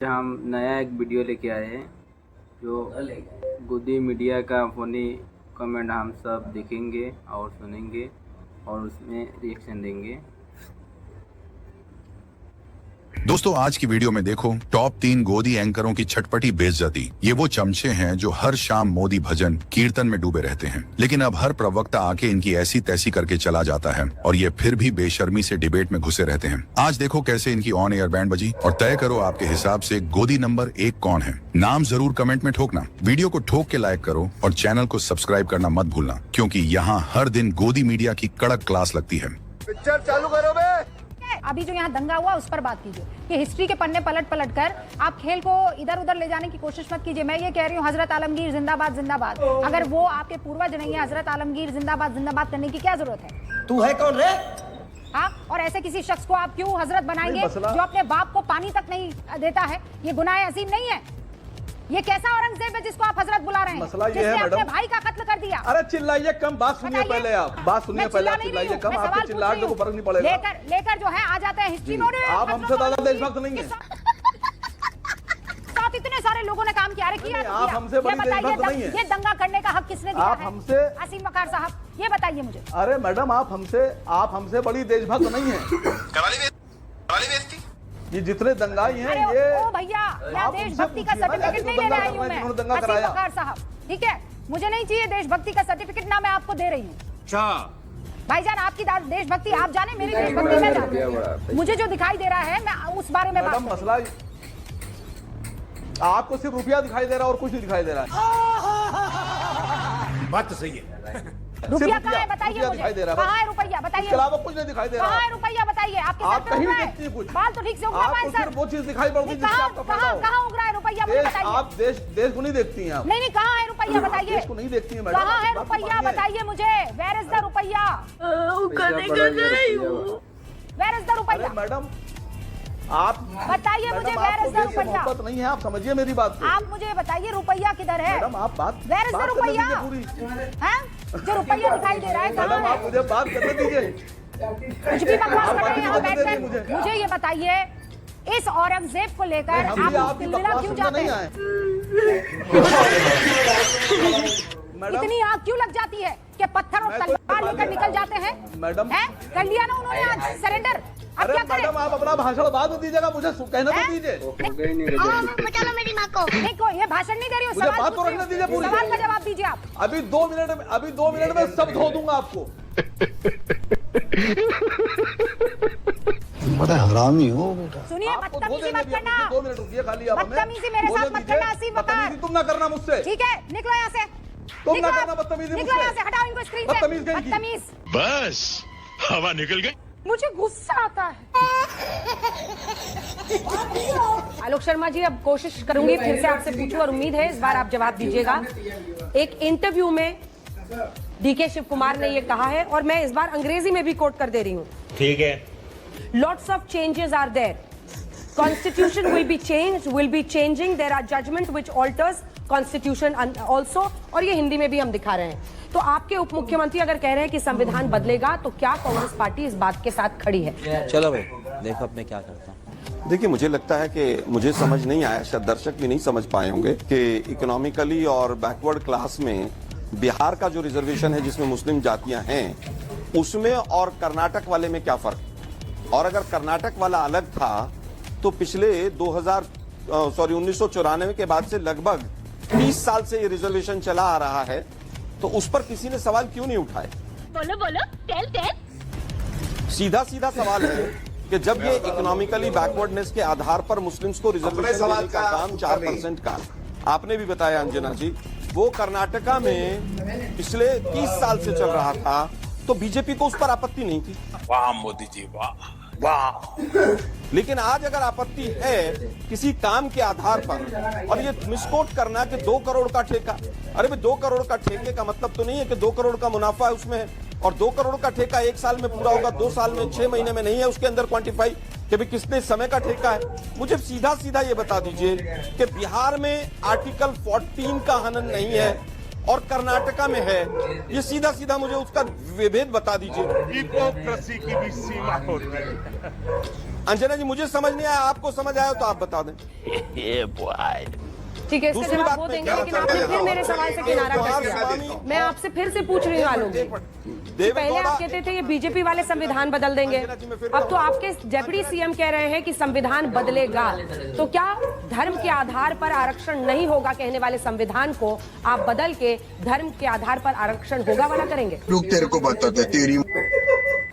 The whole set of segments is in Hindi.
हम नया एक वीडियो लेके आए हैं जो गोदी मीडिया का फ़नी कमेंट हम सब देखेंगे और सुनेंगे और उसमें रिएक्शन देंगे। दोस्तों आज की वीडियो में देखो टॉप 3 गोदी एंकरों की छटपटी बेइज्जती। ये वो चमचे हैं जो हर शाम मोदी भजन कीर्तन में डूबे रहते हैं, लेकिन अब हर प्रवक्ता आके इनकी ऐसी तैसी करके चला जाता है और ये फिर भी बेशर्मी से डिबेट में घुसे रहते हैं। आज देखो कैसे इनकी ऑन एयर बैंड बजी और तय करो आपके हिसाब से गोदी नंबर 1 कौन है। नाम जरूर कमेंट में ठोकना, वीडियो को ठोक के लाइक करो और चैनल को सब्सक्राइब करना मत भूलना, क्योंकि यहाँ हर दिन गोदी मीडिया की कड़क क्लास लगती है। पिक्चर चालू करो बे। अभी जो यहाँ दंगा हुआ उस पर बात कीजिए कि हिस्ट्री के पन्ने पलट पलट कर आप खेल को इधर उधर ले जाने की कोशिश मत कीजिए। मैं ये कह रही हूँ हजरत आलमगीर जिंदाबाद जिंदाबाद। अगर वो आपके पूर्वज नहीं है, हजरत आलमगीर जिंदाबाद जिंदाबाद करने की क्या जरूरत है? तू है कौन रे? हाँ, और ऐसे किसी शख्स को आप क्यों हजरत बनाएंगे जो अपने बाप को पानी तक नहीं देता है? ये गुनाह अजीम नहीं है? ये कैसा औरंगजेब है जिसको आप हजरत बुला रहे हैं, जिसने अपने भाई का कत्ल कर दिया? अरे चिल्लाइए कम, बात सुनिए पहले, आप बात सुनिए पहले, आप चिल्लाइए कम, आपके चिल्लाहट को फर्क नहीं पड़ेगा। लेकर जो है आ जाते हैं हिस्ट्री में। आप हमसे ज्यादा देशभक्त नहीं है। साथ इतने सारे लोगों ने काम किया। आप हमसे बड़ी देशभक्त नहीं है। ये दंगा करने का हक किसने दिया आप है? हमसे असीम वकार साहब, ये बताइए मुझे। अरे मैडम, आप हमसे बड़ी देशभक्त नहीं है। ये जितने दंगाई हैं, ये ओ भैया, मैं देशभक्ति का सर्टिफिकेट नहीं लेने आई हूँ मैं, असीम वकार साहब, ठीक है? मुझे नहीं चाहिए देशभक्ति का सर्टिफिकेट, ना मैं आपको दे रही हूँ। अच्छा भाईजान, आपकी देशभक्ति आप जाने, मेरी देशभक्ति मैं जानती। मुझे जो दिखाई दे रहा है मैं उस बारे में बात। मसला आपको सिर्फ रुपया दिखाई दे रहा है और कुछ नहीं दिखाई दे रहा है। बात तो सही है। रुपया कहाँ है बताइए मुझे, कहाँ है रुपया बताइए? इसके अलावा कुछ नहीं दिखाई दे रहा। कहाँ है रुपया बताइए? आपके आप सर पे कहीं उग रहा नहीं है? देखती हैं कुछ। बाल तो ठीक से उग रहा है आपको सर। सिर्फ वो चीज दिखाई पड़ती है जिससे आपका फायदा हो। कहाँ उग रहा है रुपया मुझे बताइए? आप देश को नहीं देखती हैं। आप नहीं, कहाँ है रुपया बताइए? देश को नहीं देखती हैं मैडम। कहाँ है रुपया बताइए मुझे? वेयर इज द रुपया? वेयर इज द रुपया? मैडम आप बताइए मुझे, वेयर इज द रुपया? मोहब्बत नहीं है, आप समझिए मेरी बात को। आप मुझे बताइए रुपया किधर है? मैडम आप बात, वेयर इज द रुपया? जो रुपया दिखाई दे रहा है मैडम, कहाँ आप है? मुझे बात करने दीजिए। कुछ भी बकवास कर रहे हैं यहाँ बैठकर। मुझे ये बताइए, इस औरंगजेब को लेकर आप दिल्ली क्यों जाते हैं? इतनी आग क्यों लग जाती है कि पत्थर और तलवार लेकर निकल जाते हैं? मैडम कर लिया ना उन्होंने आज सरेंडर। अब क्या करें? मैडम आप अपना भाषण बाद में दीजिएगा, मुझे कहना तो दीजिए। बचा लो मेरी माँ को। नहीं, ये भाषण नहीं दे रही हूँ, मुझे बात तो रखने दीजिए पूरी। सवाल का जवाब दीजिए आप। अभी 2 मिनट में सब धो दूंगा आपको। बड़ा हरामी हो बेटा। सुनिए, बदतमीजी मत करना। 2 मिनट रुकिए खाली आप हमें। बदतमीजी मेरे साथ मत करना असीम वकार। बदतमीजी तुम ना करना मुझसे। ठीक है, निकलो यहाँ से। तुम ना करना बदतमीजी मुझसे। निकलो यहाँ से, हटाओ इनको स्क्रीन से। बदतमीज। बस हवा निकल गई। मुझे गुस्सा आता है। आलोक शर्मा जी, अब कोशिश करूंगी फिर से आपसे पूछूं और उम्मीद है इस बार आप जवाब दीजिएगा। एक इंटरव्यू में डीके शिव कुमार ने ये कहा है और मैं इस बार अंग्रेजी में भी कोट कर दे रही हूँ। ठीक है। Lots of changes are there, constitution will be changed, will be changing, there are judgement which alters constitution also. और ये हिंदी में भी हम दिखा रहे हैं। तो आपके उप मुख्यमंत्री अगर कह रहे हैं कि संविधान बदलेगा, तो क्या कांग्रेस पार्टी इस बात के साथ खड़ी है? चलो भाई, देखो अब मैं क्या करता हूँ। देखिए, मुझे लगता है कि मुझे समझ नहीं आया, शायद दर्शक भी नहीं समझ पाए होंगे कि इकोनॉमिकली और बैकवर्ड क्लास में बिहार का जो रिजर्वेशन है जिसमें मुस्लिम जातियां हैं, उसमें और कर्नाटक वाले में क्या फर्क। और अगर कर्नाटक वाला अलग था तो पिछले 1994 के बाद से लगभग 30 साल से ये रिजर्वेशन चला आ रहा है, तो उस पर किसी ने सवाल क्यों नहीं उठाए? बोलो टेल। सीधा सवाल है कि जब ये इकोनॉमिकली बैकवर्डनेस के आधार पर मुस्लिम्स को रिजर्वेशन देने का काम 4% का आपने भी बताया अंजना जी, वो कर्नाटका में पिछले 30 साल से चल रहा था, तो बीजेपी को उस पर आपत्ति नहीं थी। वाह मोदी जी, वाह वाह। लेकिन आज अगर आपत्ति है किसी काम के आधार पर, और ये मिसकोट करना कि 2 करोड़ का ठेका, अरे भाई 2 करोड़ का ठेके का मतलब तो नहीं है कि 2 करोड़ का मुनाफा है उसमें, और 2 करोड़ का ठेका 1 साल में पूरा होगा, 2 साल में, 6 महीने में नहीं है उसके अंदर क्वांटिफाई कि भाई कितने समय का ठेका है। मुझे सीधा ये बता दीजिए कि बिहार में आर्टिकल 14 का हनन नहीं है और कर्नाटका में है, ये सीधा मुझे उसका विभेद बता दीजिए। हिपोक्रेसी की भी सीमा होती है। अंजना जी मुझे समझ नहीं आया, आपको समझ आया तो आप बता दें। ठीक है, इसका दूसरी जवाब बात वो मैं देंगे, कहना लेकिन आपने फिर मेरे सवाल से किनारा कर दिया। मैं आपसे फिर से पूछ रही हूँ आलोक जी, पहले आप कहते थे ये बीजेपी वाले संविधान बदल देंगे, अब तो आपके डिप्टी सीएम कह रहे हैं कि संविधान बदलेगा। तो क्या धर्म के आधार पर आरक्षण नहीं होगा कहने वाले संविधान को आप बदल के धर्म के आधार पर आरक्षण होगा वाला करेंगे? रुक, तेरे को बताते तेरी।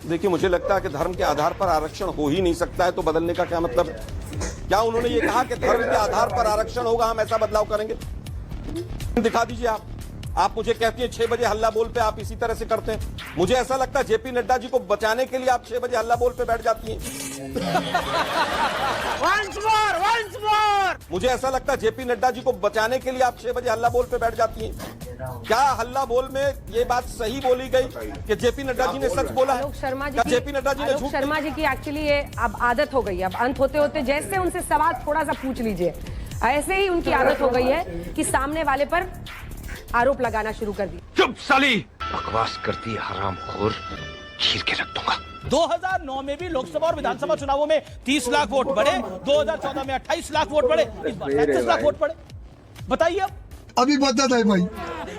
देखिए मुझे लगता है कि धर्म के आधार पर आरक्षण हो ही नहीं सकता है, तो बदलने का क्या मतलब है? क्या उन्होंने ये कहा कि धर्म के आधार पर आरक्षण होगा, हम ऐसा बदलाव करेंगे? दिखा दीजिए आप मुझे कहती हैं 6 बजे हल्ला बोल पे आप इसी तरह से करते हैं। मुझे ऐसा लगता है जेपी नड्डा जी को बचाने के लिए आप 6 बजे हल्ला बोल पे बैठ जाती हैं। मुझे ऐसा लगता है जेपी नड्डा जी को बचाने के लिए आप 6 बजे हल्ला बोल पे बैठ जाती हैं। क्या हल्ला बोल में ये बात सही बोली गई कि जेपी नड्डा जी ने सच बोला है? आलोक शर्मा जी जेपी नड्डा जी ने झूठ? शर्मा जी की एक्चुअली ये अब आदत हो गई है, अब अंत होते होते जैसे उनसे सवाल थोड़ा सा पूछ लीजिए, ऐसे ही उनकी आदत हो गई है कि सामने वाले पर आरोप लगाना शुरू कर दी। चुप साली, बकवास करती है हरामखोर, चीर के रख दूंगा। 2009 में भी लोकसभा और विधानसभा चुनावों में 30 लाख वोट बढ़े, 2014 में 28 लाख वोट बढ़े, इस बार 35 लाख वोट बढ़े। बताइए अब अभी बता दे भाई,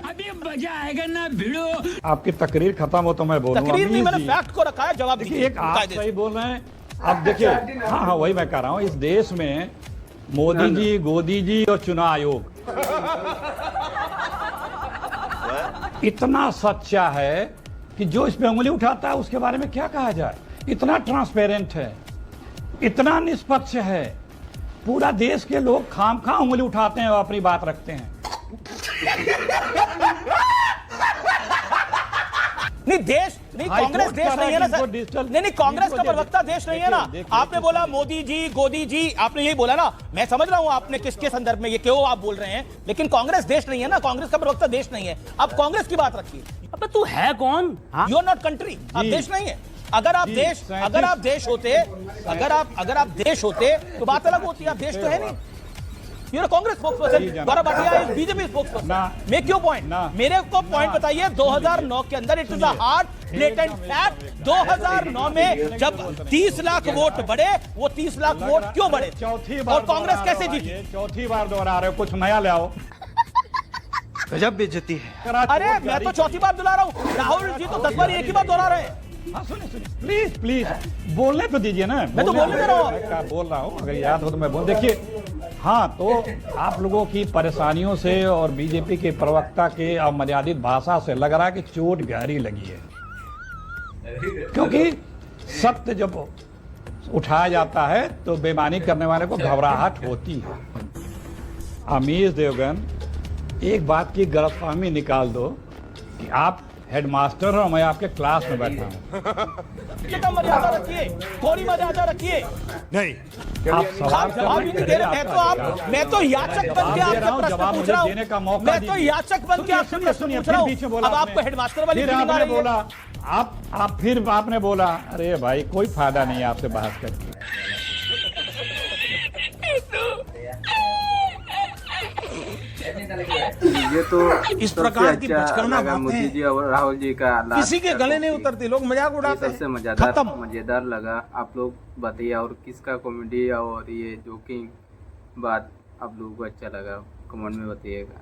अभी मजा आएगा ना भिड़ो। आपकी तकरीर खत्म हो तो मैं बोलूंगा। तकरीर नहीं, मैंने फैक्ट को रखा है, जवाब देखिए एक आप सही बोल रहे हैं। अब देखिए, हाँ वही मैं कह रहा हूँ, इस देश में मोदी जी, गोदी जी और चुनाव आयोग इतना सच्चा है कि जो इस पे उंगली उठाता है उसके बारे में क्या कहा जाए। इतना ट्रांसपेरेंट है, इतना निष्पक्ष है, पूरा देश के लोग खामखा उंगली उठाते हैं और अपनी बात रखते हैं। नहीं देश नहीं, कांग्रेस देश नहीं है ना सर। नहीं कांग्रेस का प्रवक्ता देश नहीं है ना। आपने बोला मोदी जी, गोदी जी, आपने यही बोला ना। मैं समझ रहा हूं आपने किसके संदर्भ में ये क्यों आप बोल रहे हैं, लेकिन कांग्रेस देश नहीं है ना, कांग्रेस का प्रवक्ता देश नहीं है। आप कांग्रेस की बात रखिए। अबे तू है कौन? यू आर नॉट कंट्री, आप देश नहीं है। अगर आप देश होते तो बात अलग होती है। आप देश तो है नहीं। ये Congress spokesperson, Gaurav Bhatia is BJP spokesperson. Make your point, मेरे को पॉइंट बताइए। 2009 के अंदर it is a hard blatant fact, 2009 में जब 30 लाख वोट बढ़े, वो 30 लाख वोट क्यों बढ़े और कांग्रेस कैसे जीती? चौथी बार दोहरा रहे हो, कुछ नया ले आओ। गजब बेइज्जती है। अरे मैं तो चौथी बार दोहरा रहा हूँ, राहुल जी तो 10 बार एक ही बार दोहरा रहे हैं। हाँ सुनिए प्लीज प्लीज बोलने तो दीजिए ना। मैं तो बोलने दे रहा हूँ। मैं बोल रहा हूँ, अगर याद हो तो मैं बोल। देखिए हाँ, तो आप लोगों की परेशानियों से और बीजेपी के प्रवक्ता के अमर्यादित भाषा से लग रहा है कि चोट गहरी लगी है, क्योंकि सत्य जब उठाया जाता है तो बेईमानी करने वाले को घबराहट होती है। अमीश देवगन, एक बात की गलतफहमी निकाल दो कि आप हेडमास्टर और मैं आपके क्लास में बैठा हूँ। मर्यादा रखिए, थोड़ी मर्यादा रखिए। नहीं आप सवाल जवाब ही नहीं दे रहे। मैं तो याचक बन के आपसे प्रश्न पूछ रहा हूँ। मैं तो याचक बन के आपसे प्रश्न पूछ रहा हूँ। अब आपको हेडमास्टर वाली फीलिंग आ रही है। बोला आप फिर आपने बोला, अरे भाई कोई फायदा नहीं आपसे बहस करके। ये तो इस प्रकार की अच्छा बचकाना लगा मोदी बातें जी और राहुल जी का। किसी के गले नहीं उतरती, लोग मजाक उड़ाते हैं। सबसे मजेदार लगा। आप लोग बताइए और किसका कॉमेडी और ये जोकिंग बात आप लोगों को अच्छा लगा, कमेंट में बताइएगा।